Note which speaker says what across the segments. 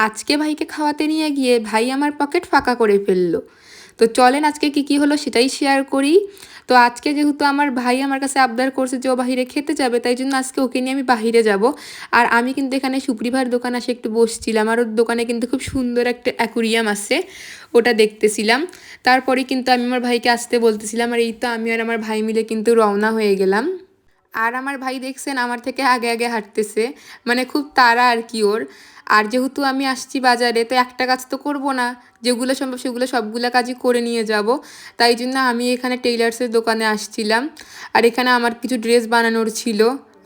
Speaker 1: আজকে ভাইকে খাওয়াতে নিয়ে গিয়ে ভাই আমার পকেট ফাঁকা করে ফেললো। তো চলেন আজকে কি হলো সেটাই শেয়ার করি। তো আজকে যেহেতু আমার ভাই আমার কাছে আবদার করছে যে ও বাহিরে খেতে যাবে, তাই জন্য আজকে ওকে নিয়ে আমি বাহিরে যাব। আর আমি কিন্তু এখানে সুপ্রিভার দোকান আসে একটু বসছিলাম, আর ওর দোকানে কিন্তু খুব সুন্দর একটা অ্যাকুরিয়াম আছে, ওটা দেখতেছিলাম। তারপরে কিন্তু আমি আমার ভাইকে আসতে বলতেছিলাম, আর এই তো আমি আর আমার ভাই মিলে কিন্তু রওনা হয়ে গেলাম। আর আমার ভাই দেখছেন আমার থেকে আগে আগে হাঁটতেছে, মানে খুব তাড়া আর কি ওর। আর যেহেতু আমি আসছি বাজারে, তো একটা কাজ তো করব না, যেগুলো সম্ভব সেগুলো সবগুলো কাজই করে নিয়ে যাব। তাই জন্য আমি এখানে টেইলার্সের দোকানে আসছিলাম। আর এখানে আমার কিছু ড্রেস বানানোর ছিল,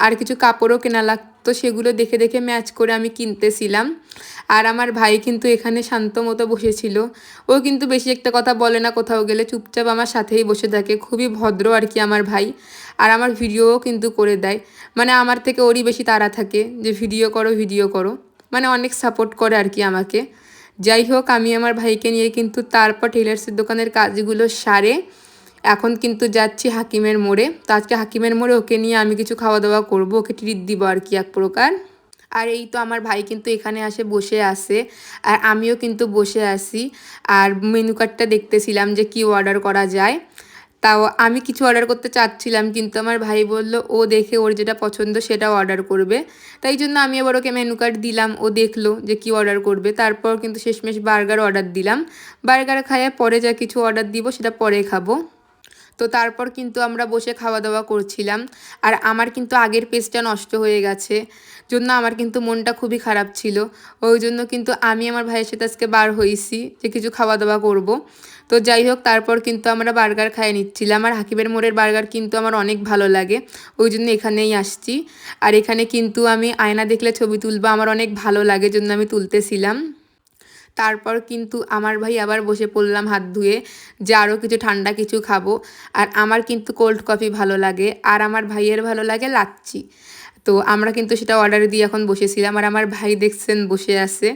Speaker 1: আর কিছু কাপড়ও কেনা লাগতো, সেগুলো দেখে দেখে ম্যাচ করে আমি কিনতেছিলাম। আর আমার ভাই কিন্তু এখানে শান্ত মতো বসেছিল। ও কিন্তু বেশি একটা কথা বলে না, কোথাও গেলে চুপচাপ আমার সাথেই বসে থাকে, খুবই ভদ্র আর কি আমার ভাই। আর আমার ভিডিওও কিন্তু করে দেয়, মানে আমার থেকে ওরই বেশি তাড়া থাকে যে ভিডিও করো ভিডিও করো, মানে অনেক সাপোর্ট করে আর কি আমাকে। যাই হোক, আমি আমার ভাইকে নিয়ে কিন্তু তারপর টেইলার্সের দোকানের কাজগুলো সারে এখন কিন্তু যাচ্ছি হাকিমের মোড়ে। তো আজকে হাকিমের মোড়ে ওকে নিয়ে আমি কিছু খাওয়া দাওয়া করবো, ওকে ট্রিট দিব আর কি এক প্রকার। আর এই তো আমার ভাই কিন্তু এখানে আসে বসে আছে, আর আমিও কিন্তু বসে আছি। আর মেনু কার্ডটা দেখতেছিলাম যে কি অর্ডার করা যায়। তাও আমি কিছু অর্ডার করতে চাচ্ছিলাম, কিন্তু আমার ভাই বলল ও দেখে ওর যেটা পছন্দ সেটা অর্ডার করবে। তাই জন্য আমি আবার ওকে মেনু কার্ড দিলাম, ও দেখলো যে কি অর্ডার করবে। তারপর কিন্তু শেষমেশ বার্গার অর্ডার দিলাম। বার্গার খাইয়ে পরে যা কিছু অর্ডার দিব সেটা পরে খাবো। তো তারপর কিন্তু আমরা বসে খাওয়া দাওয়া করছিলাম। আর আমার কিন্তু আগের পেজটা নষ্ট হয়ে গেছে, জন্য আমার কিন্তু মনটা খুবই খারাপ ছিল। ওই জন্য কিন্তু আমি আমার ভাইয়ের সাথে আজকে বার হয়েছি যে কিছু খাওয়া দাওয়া করব। তো যাই হোক, তারপর কিন্তু আমরা বার্গার খাইয়ে নিচ্ছিলাম। আর হাকিমের মোড়ের বার্গার কিন্তু আমার অনেক ভালো লাগে, ওই জন্য এখানেই আসছি। আর এখানে কিন্তু আমি আয়না দেখলে ছবি তুলবো আমার অনেক ভালো লাগে, জন্য আমি তুলতেছিলাম। তারপর কিন্তু আমার ভাই আবার বসে পড়লাম হাত ধুয়ে, যে আরও কিছু ঠান্ডা কিছু খাবো। আর আমার কিন্তু কোল্ড কফি ভালো লাগে, আর আমার ভাইয়ের ভালো লাগে লাচ্ছি। তো আমরা কিন্তু সেটা অর্ডার দিয়ে এখন বসেছিলাম, আর আমার ভাই দেখছেন বসে আছে।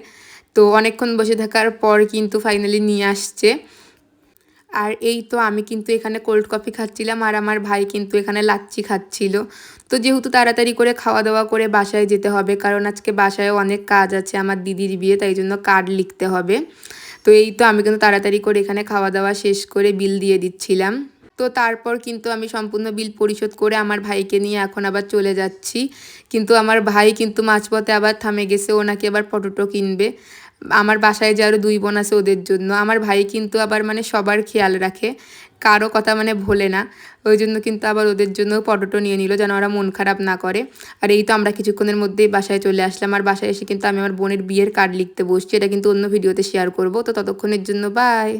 Speaker 1: তো অনেকক্ষণ বসে থাকার পর কিন্তু ফাইনালি নিয়ে আসছে। আর এই তো আমি কিন্তু এখানে কোল্ড কফি খাচ্ছিলাম, আর আমার ভাই কিন্তু এখানে লাচ্ছি খাচ্ছিল। তো যেহেতু তাড়াতাড়ি করে খাওয়া দাওয়া করে বাসায় যেতে হবে, কারণ আজকে বাসায়ও অনেক কাজ আছে, আমার দিদির বিয়ে, তাই জন্য কার্ড লিখতে হবে। তো এই তো আমি কিন্তু তাড়াতাড়ি করে এখানে খাওয়া দাওয়া শেষ করে বিল দিয়ে দিচ্ছিলাম। তো তারপর কিন্তু আমি সম্পূর্ণ বিল পরিশোধ করে আমার ভাইকে নিয়ে এখন আবার চলে যাচ্ছি। কিন্তু আমার ভাই কিন্তু মাঝপথে আবার থামে গেছে, ও নাকি আবার পটোটো কিনবে। আমার বাসায় যে আরও 2 বোন আছে ওদের জন্য। আমার ভাই কিন্তু আবার মানে সবার খেয়াল রাখে, কারো কথা মানে ভোলে না। ওই জন্য কিন্তু আবার ওদের জন্য পটোটো নিয়ে নিল, যেন ওরা মন খারাপ না করে। আর এই তো আমরা কিছুক্ষণের মধ্যেই বাসায় চলে আসলাম। আর বাসায় এসে কিন্তু আমি আমার বোনের বিয়ের কার্ড লিখতে বসছি, এটা কিন্তু অন্য ভিডিওতে শেয়ার করব। তো ততক্ষণের জন্য বাই।